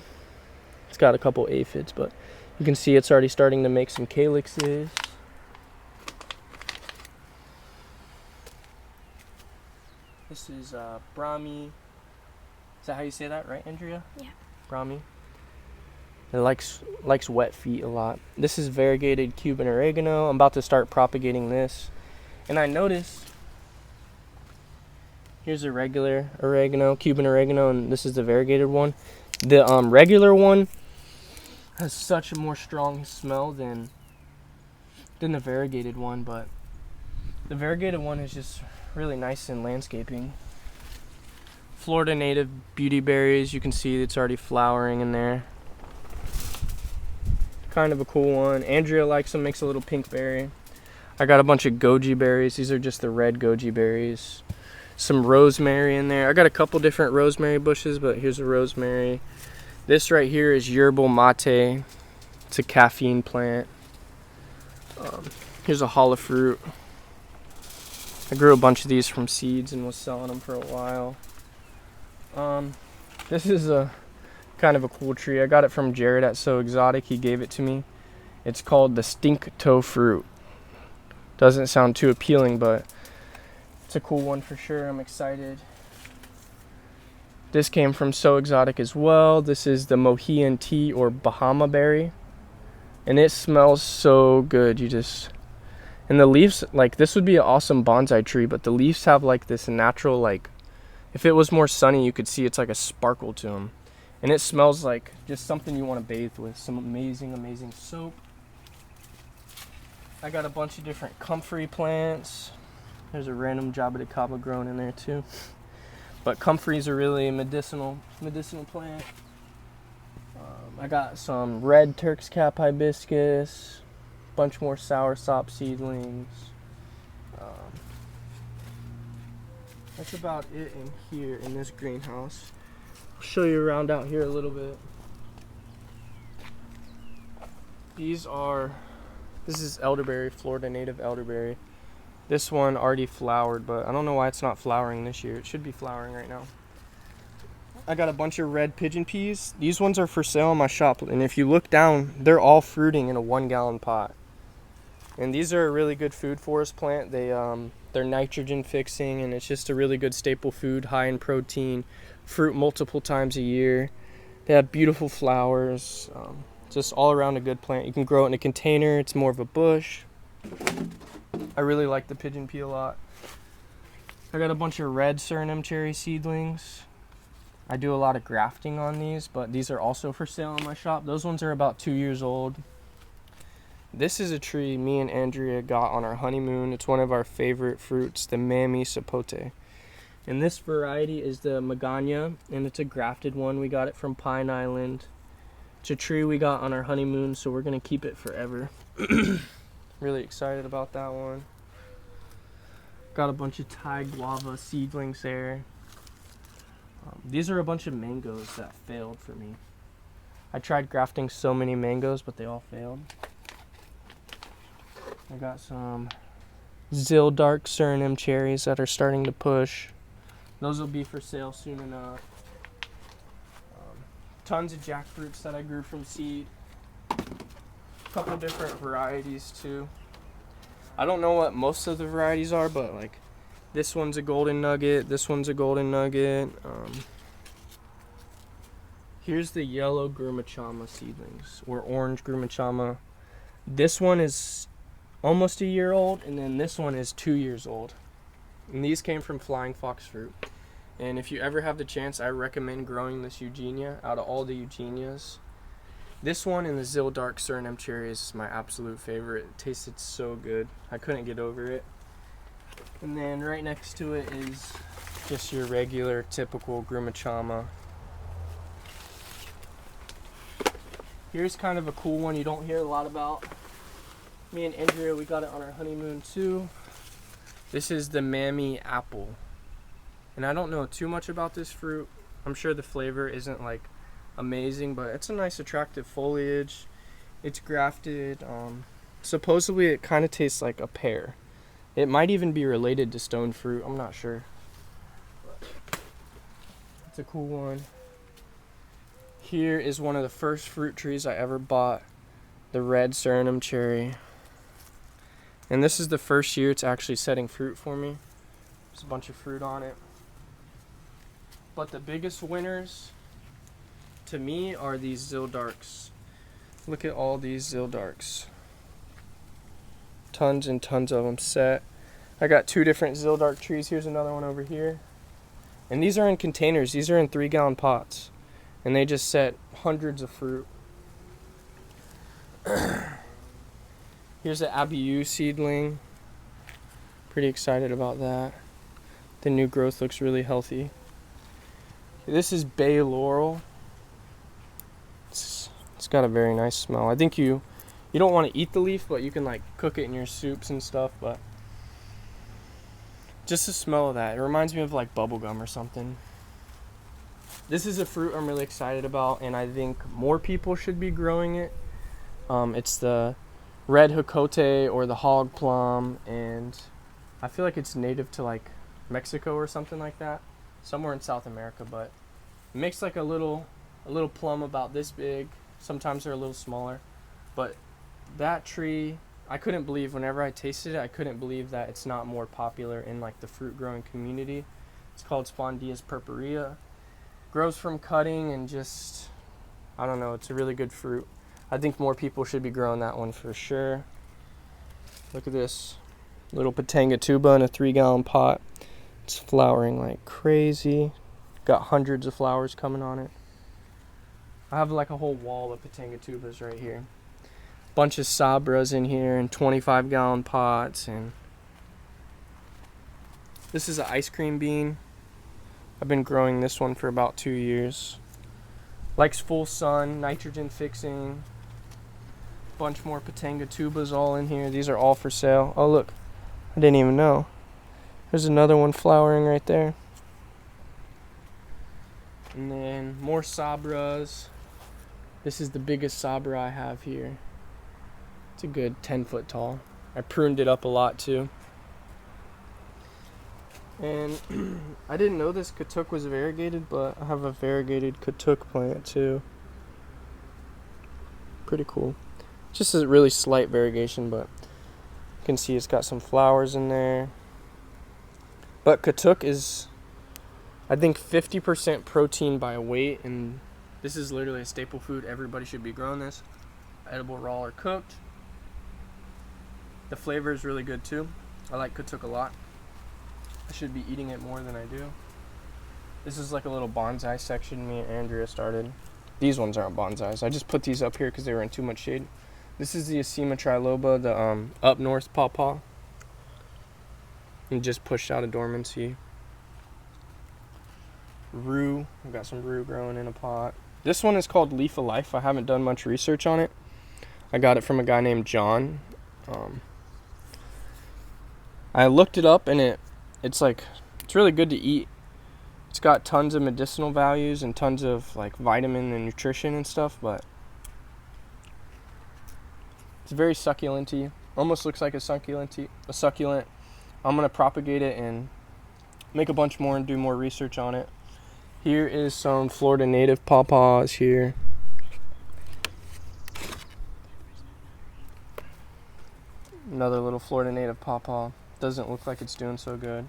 [SPEAKER 1] It's got a couple aphids, but you can see it's already starting to make some calyxes. This is Brahmi. Is that how you say that, right, Andrea?
[SPEAKER 2] Yeah.
[SPEAKER 1] Brahmi. It likes wet feet a lot. This is variegated Cuban oregano. I'm about to start propagating this. And I noticed, here's a regular oregano, Cuban oregano, and this is the variegated one. The regular one has such a more strong smell than the variegated one, but the variegated one is just really nice in landscaping. Florida native beauty berries, you can see it's already flowering in there. Kind of a cool one. Andrea likes them, makes a little pink berry. I got a bunch of goji berries. These are just the red goji berries. Some rosemary in there. I got a couple different rosemary bushes, but here's a rosemary. This right here is yerba mate. It's a caffeine plant. Here's a hollow fruit. I grew a bunch of these from seeds and was selling them for a while. This is a kind of a cool tree. I got it from Jared at Sow Exotic. He gave it to me. It's called the stink toe fruit. Doesn't sound too appealing, but it's a cool one for sure. I'm excited. This came from Sow Exotic as well. This is the Mohican tea or Bahama berry, and it smells so good. And the leaves, like, this would be an awesome bonsai tree, but the leaves have like this natural, like, if it was more sunny, you could see it's like a sparkle to them. And it smells like just something you want to bathe with. Some amazing soap. I got a bunch of different comfrey plants. There's a random Jaboticaba growing in there too. But comfreys are really a medicinal plant. I got some red Turk's cap hibiscus. Bunch more soursop seedlings. That's about it in here in this greenhouse. I'll show you around out here a little bit. This is elderberry, Florida native elderberry. This one already flowered, but I don't know why it's not flowering this year. It should be flowering right now. I got a bunch of red pigeon peas. These ones are for sale in my shop, and if you look down, they're all fruiting in a 1-gallon pot. And these are a really good food forest plant. They're nitrogen fixing, and it's just a really good staple food, high in protein, fruit multiple times a year. They have beautiful flowers, just all around a good plant. You can grow it in a container. It's more of a bush. I really like the pigeon pea a lot. I got a bunch of red Suriname cherry seedlings. I do a lot of grafting on these, but these are also for sale in my shop. Those ones are about 2 years old. This is a tree me and Andrea got on our honeymoon. It's one of our favorite fruits, the Bellamy Sapote. And this variety is the Magana, and it's a grafted one. We got it from Pine Island. It's a tree we got on our honeymoon, so we're gonna keep it forever. Really excited about that one. Got a bunch of Thai guava seedlings there. These are a bunch of mangoes that failed for me. I tried grafting so many mangoes, but they all failed. I got some Dark Suriname cherries that are starting to push. Those will be for sale soon enough. Tons of jackfruits that I grew from seed. A couple different varieties too. I don't know what most of the varieties are, but like this one's a golden nugget, this one's a golden nugget. Here's the yellow Grumachama seedlings, or orange Grumachama. This one is almost a year old, and then this one is 2 years old. And these came from Flying Fox Fruit. And if you ever have the chance, I recommend growing this Eugenia out of all the Eugenias. This one and the Dark Suriname cherry is my absolute favorite. It tasted so good. I couldn't get over it. And then right next to it is just your regular, typical Grumachama. Here's kind of a cool one you don't hear a lot about. Me and Andrea, we got it on our honeymoon too. This is the Mammy apple. And I don't know too much about this fruit. I'm sure the flavor isn't like amazing, but it's a nice attractive foliage. It's grafted. Supposedly it kind of tastes like a pear. It might even be related to stone fruit. I'm not sure. But it's a cool one. Here is one of the first fruit trees I ever bought. The red Suriname cherry. And this is the first year it's actually setting fruit for me. There's a bunch of fruit on it. But the biggest winners to me are these Zildarks. Look at all these Zildarks. Tons and tons of them set. I got 2 different Zildark trees. Here's another one over here. And these are in containers. These are in 3-gallon pots. And they just set hundreds of fruit. Here's the Abiyu seedling. Pretty excited about that. The new growth looks really healthy. This is bay laurel. It's got a very nice smell. I think you don't want to eat the leaf, but you can like cook it in your soups and stuff. But just the smell of that, it reminds me of like bubble gum or something. This is a fruit I'm really excited about, and I think more people should be growing it. It's the red Hakote or the hog plum, and I feel like it's native to like Mexico or something like that, somewhere in South America. But it makes like a little plum about this big. Sometimes they're a little smaller, but that tree, I couldn't believe whenever I tasted it. I couldn't believe that it's not more popular in like the fruit growing community. It's called Spondias purpurea. Grows from cutting, and just, I don't know, it's a really good fruit. I think more people should be growing that one for sure. Look at this little Patangotuba in a 3-gallon pot. It's flowering like crazy. Got hundreds of flowers coming on it. I have like a whole wall of Patangotubas right here. Bunch of Sabras in here in 25-gallon pots. And this is an ice cream bean. I've been growing this one for about 2 years. Likes full sun, nitrogen fixing. Bunch more Patangotubas all in here. These are all for sale. Oh look, I didn't even know. There's another one flowering right there. And then more Sabras. This is the biggest Sabra I have here. It's a good 10 foot tall. I pruned it up a lot too. And I didn't know this Katuk was variegated, but I have a variegated Katuk plant too. Pretty cool. Just a really slight variegation, but you can see it's got some flowers in there. But Katuk is, I think, 50% protein by weight, and this is literally a staple food. Everybody should be growing this. Edible raw or cooked. The flavor is really good too. I like Katuk a lot. I should be eating it more than I do. This is like a little bonsai section me and Andrea started. These ones aren't bonsais. I just put these up here because they were in too much shade. This is the Acema triloba, the up north pawpaw. And just pushed out of dormancy. Rue. I've got some rue growing in a pot. This one is called Leaf of Life. I haven't done much research on it. I got it from a guy named John. I looked it up, and it's really good to eat. It's got tons of medicinal values and tons of like vitamin and nutrition and stuff, but it's very succulent-y. Almost looks like a succulent. I'm gonna propagate it and make a bunch more and do more research on it. Here is some Florida native pawpaws here. Another little Florida native pawpaw. Doesn't look like it's doing so good.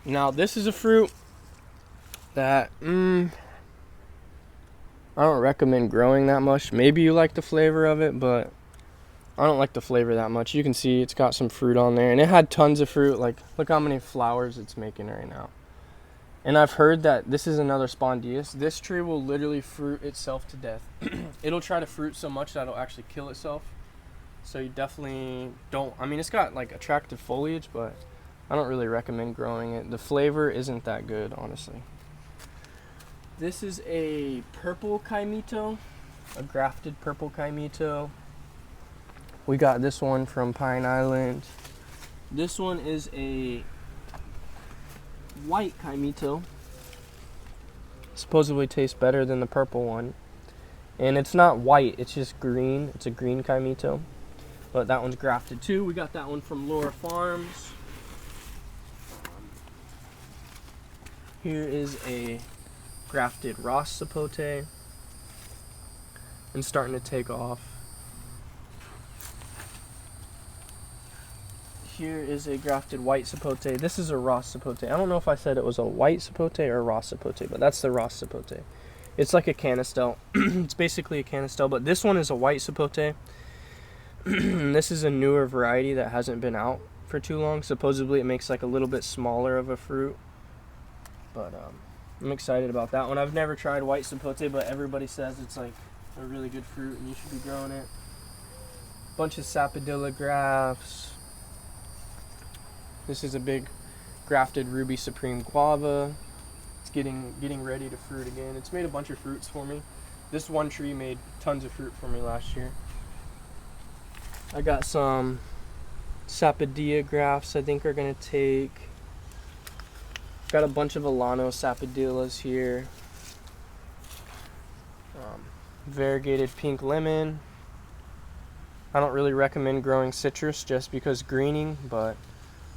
[SPEAKER 1] Now this is a fruit that I don't recommend growing that much. Maybe you like the flavor of it, but I don't like the flavor that much. You can see it's got some fruit on there, and it had tons of fruit. Like, look how many flowers it's making right now. And I've heard that this is another spondeus. This tree will literally fruit itself to death. It'll try to fruit so much that it'll actually kill itself. So you definitely don't. I mean, it's got like attractive foliage, but I don't really recommend growing it. The flavor isn't that good, honestly. This is a purple kaimito, a grafted purple kaimito. We got this one from Pine Island. This one is a white kaimito. Supposedly tastes better than the purple one. And it's not white, it's just green. It's a green kaimito. But that one's grafted too. We got that one from Laura Farms. Here is a grafted Ross sapote. And starting to take off. Here is a grafted white sapote. This is a Ross sapote. I don't know if I said it was a white sapote or a Ross sapote, but that's the Ross sapote. It's like a canistel. It's basically a canistel, but this one is a white sapote. This is a newer variety that hasn't been out for too long. Supposedly it makes like a little bit smaller of a fruit, but I'm excited about that one. I've never tried white sapote, but everybody says it's like a really good fruit and you should be growing it. Bunch of sapodilla grafts. This is a big grafted Ruby Supreme guava. It's getting ready to fruit again. It's made a bunch of fruits for me. This one tree made tons of fruit for me last year. I got some sapodilla grafts I think are gonna take. Got a bunch of Alano sapodillas here. Variegated pink lemon. I don't really recommend growing citrus just because greening, but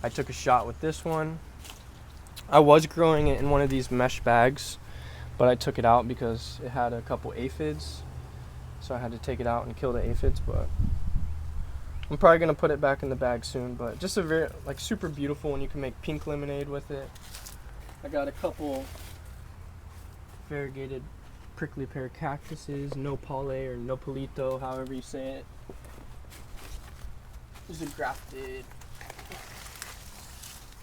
[SPEAKER 1] I took a shot with this one. I was growing it in one of these mesh bags, but I took it out because it had a couple aphids, so I had to take it out and kill the aphids. But I'm probably gonna put it back in the bag soon. But just a very super beautiful one. You can make pink lemonade with it. I got a couple variegated prickly pear cactuses, nopale or nopalito, however you say it. There's a grafted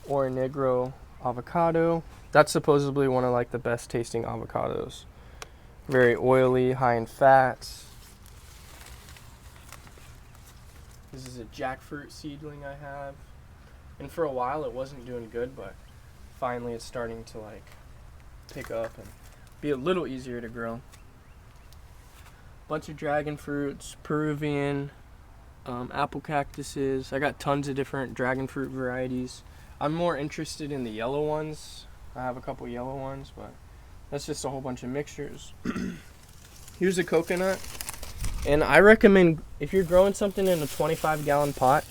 [SPEAKER 1] Oro Negro avocado. That's supposedly one of like the best tasting avocados. Very oily, high in fats. This is a jackfruit seedling I have. And for a while it wasn't doing good, but finally it's starting to like pick up and be a little easier to grow. Bunch of dragon fruits, Peruvian, apple cactuses. I got tons of different dragon fruit varieties. I'm more interested in the yellow ones. I have a couple yellow ones, but that's just a whole bunch of mixtures. Here's a coconut. And I recommend, if you're growing something in a 25-gallon pot,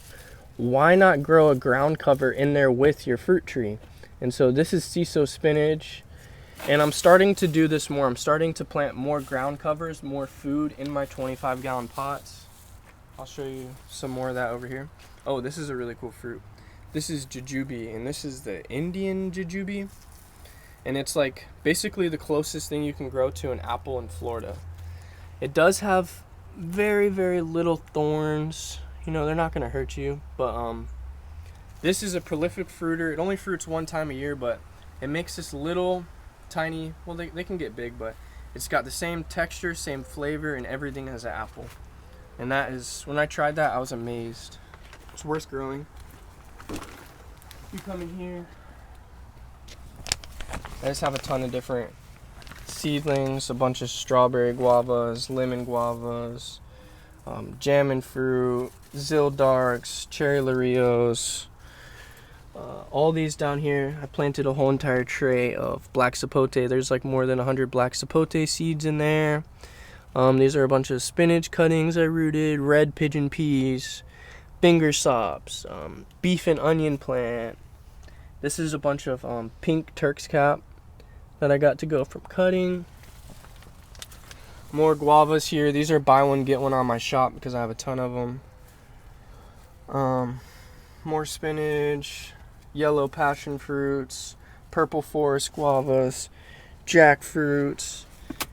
[SPEAKER 1] why not grow a ground cover in there with your fruit tree? And so this is CISO spinach. And I'm starting to do this more. I'm starting to plant more ground covers, more food in my 25-gallon pots. I'll show you some more of that over here. Oh, this is a really cool fruit. This is jujube, and this is the Indian jujube. And it's like basically the closest thing you can grow to an apple in Florida. It does have very, very little thorns. You know, they're not going to hurt you. But this is a prolific fruiter. It only fruits one time a year, but It makes this little tiny, well, they can get big, but it's got the same texture, same flavor, and everything as an apple. And that is, when I tried that, I was amazed. It's worth growing. You come in here, I just have a ton of different seedlings, a bunch of strawberry guavas, lemon guavas, jamon fruit, zildarks, cherry larillos. All these down here, I planted a whole entire tray of black sapote. There's like more than 100 black sapote seeds in there. These are a bunch of spinach cuttings I rooted, red pigeon peas, finger sops, beef and onion plant. This is a bunch of pink Turk's cap that I got to go from cutting. More guavas here. These are buy one get one on my shop because I have a ton of them. More spinach, yellow passion fruits, purple forest guavas, jackfruits.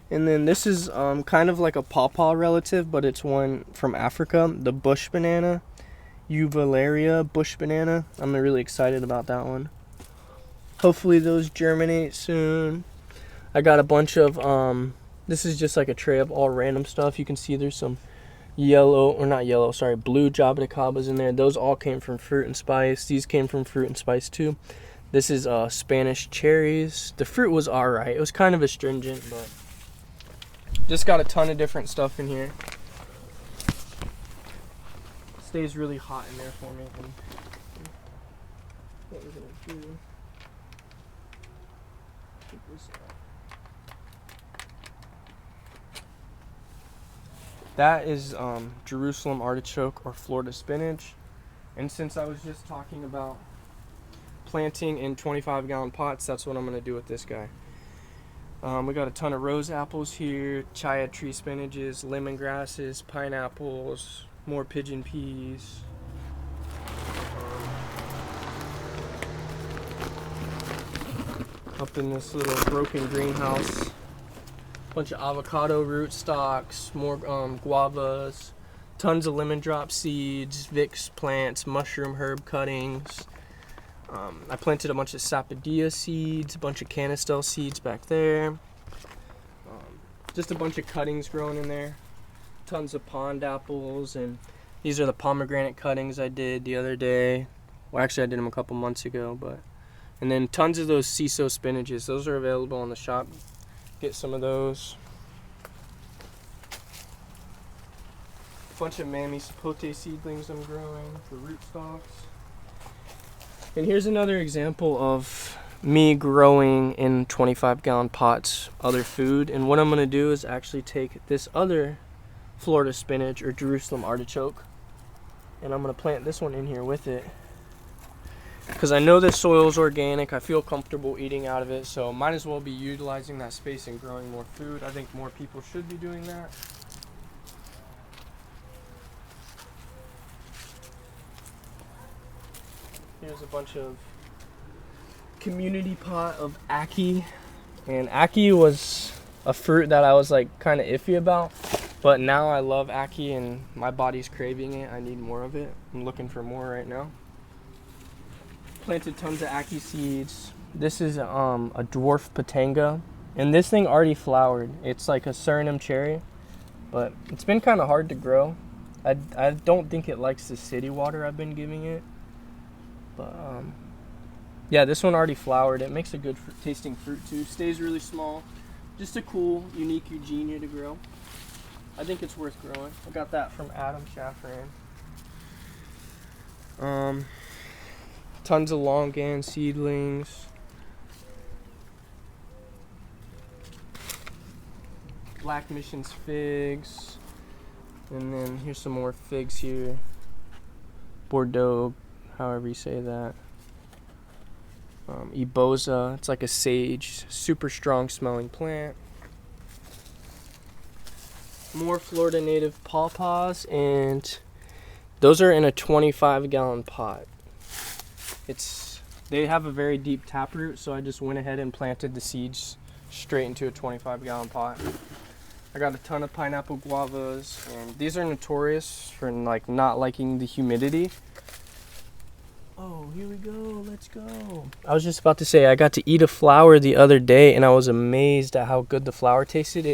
[SPEAKER 1] And then this is kind of like a pawpaw relative, but it's one from Africa, the bush banana, Uvularia bush banana. I'm really excited about that one. Hopefully those germinate soon. I got a bunch of, this is just like a tray of all random stuff. You can see there's some blue Jaboticabas in there. Those all came from Fruit and Spice. These came from Fruit and Spice too. This is Spanish cherries. The fruit was alright. It was kind of astringent, but just got a ton of different stuff in here. It stays really hot in there for me. And what we're gonna do. That is Jerusalem artichoke or Florida spinach. And since I was just talking about planting in 25-gallon pots, that's what I'm going to do with this guy. We got a ton of rose apples here, chia tree spinaches, lemongrasses, pineapples, more pigeon peas. Up in this little broken greenhouse, bunch of avocado root stalks, more guavas, tons of lemon drop seeds, Vicks plants, mushroom herb cuttings. I planted a bunch of sapodilla seeds, a bunch of canistel seeds back there. Just a bunch of cuttings growing in there. Tons of pond apples, and these are the pomegranate cuttings I did the other day. Well, actually I did them a couple months ago, but. And then tons of those CISO spinaches. Those are available in the shop. Get some of those. A bunch of mammy sapote seedlings I'm growing for rootstocks. And here's another example of me growing in 25-gallon pots other food. And what I'm going to do is actually take this other Florida spinach or Jerusalem artichoke, and I'm going to plant this one in here with it. Because I know this soil is organic, I feel comfortable eating out of it, so might as well be utilizing that space and growing more food. I think more people should be doing that. Here's a bunch of community pot of ackee. And ackee was a fruit that I was like kind of iffy about, but now I love ackee and my body's craving it. I need more of it. I'm looking for more right now. Planted tons of ackee seeds. This is a dwarf patanga, and this thing already flowered. It's like a Suriname cherry, but it's been kind of hard to grow. I don't think it likes the city water I've been giving it, but yeah, this one already flowered. It makes a good tasting fruit too. Stays really small. Just a cool, unique Eugenia to grow. I think it's worth growing. I got that from Adam Shafran. Tons of longan seedlings. Black Missions figs. And then here's some more figs here. Bordeaux, however you say that. Eboza, it's like a sage, super strong smelling plant. More Florida native pawpaws, and those are in a 25-gallon pot. They have a very deep taproot, so I just went ahead and planted the seeds straight into a 25-gallon pot. I got a ton of pineapple guavas, and these are notorious for like not liking the humidity. Oh, here we go. Let's go. I was just about to say, I got to eat a flower the other day, and I was amazed at how good the flower tasted.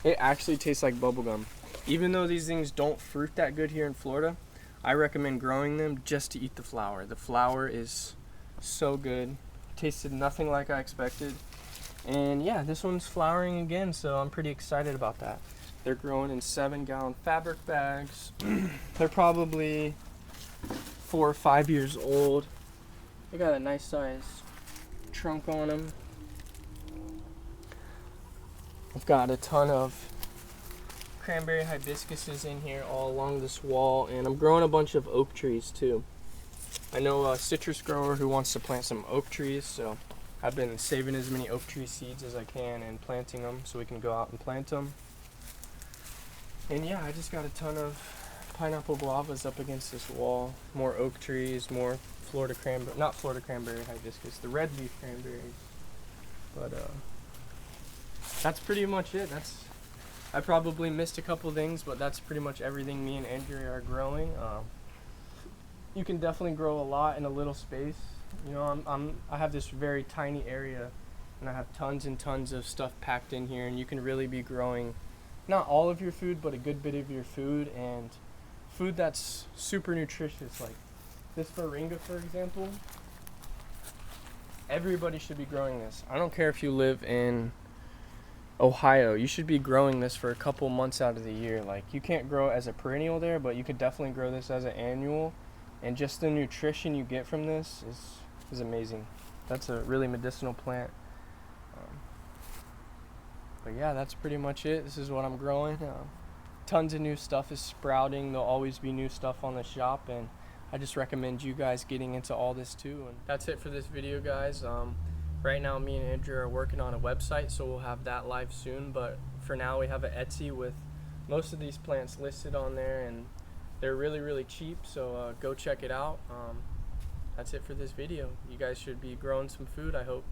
[SPEAKER 1] It actually tastes like bubblegum. Even though these things don't fruit that good here in Florida, I recommend growing them just to eat the flower. The flower is so good. Tasted nothing like I expected. And yeah, this one's flowering again, so I'm pretty excited about that. They're growing in 7-gallon fabric bags. They're probably 4 or 5 years old. They got a nice size trunk on them. I've got a ton of cranberry hibiscuses in here all along this wall, and I'm growing a bunch of oak trees too. I know a citrus grower who wants to plant some oak trees, so I've been saving as many oak tree seeds as I can and planting them so we can go out and plant them. And yeah, I just got a ton of pineapple guavas up against this wall. More oak trees, more Florida cranberry, not Florida cranberry hibiscus, the red leaf cranberries. But that's pretty much it. I probably missed a couple things, but that's pretty much everything me and Andrea are growing. You can definitely grow a lot in a little space. You know, I have this very tiny area, and I have tons and tons of stuff packed in here, and you can really be growing not all of your food, but a good bit of your food, and food that's super nutritious. Like this moringa, for example. Everybody should be growing this. I don't care if you live in Ohio, you should be growing this for a couple months out of the year. Like, you can't grow it as a perennial there, but you could definitely grow this as an annual, and just the nutrition you get from this is amazing. That's a really medicinal plant. But yeah, that's pretty much it. This is what I'm growing. Tons of new stuff is sprouting. There'll always be new stuff on the shop, and I just recommend you guys getting into all this too. And that's it for this video, guys. Right now me and Andrew are working on a website, so we'll have that live soon, but for now we have an Etsy with most of these plants listed on there, and they're really cheap, so go check it out. That's it for this video. You guys should be growing some food, I hope.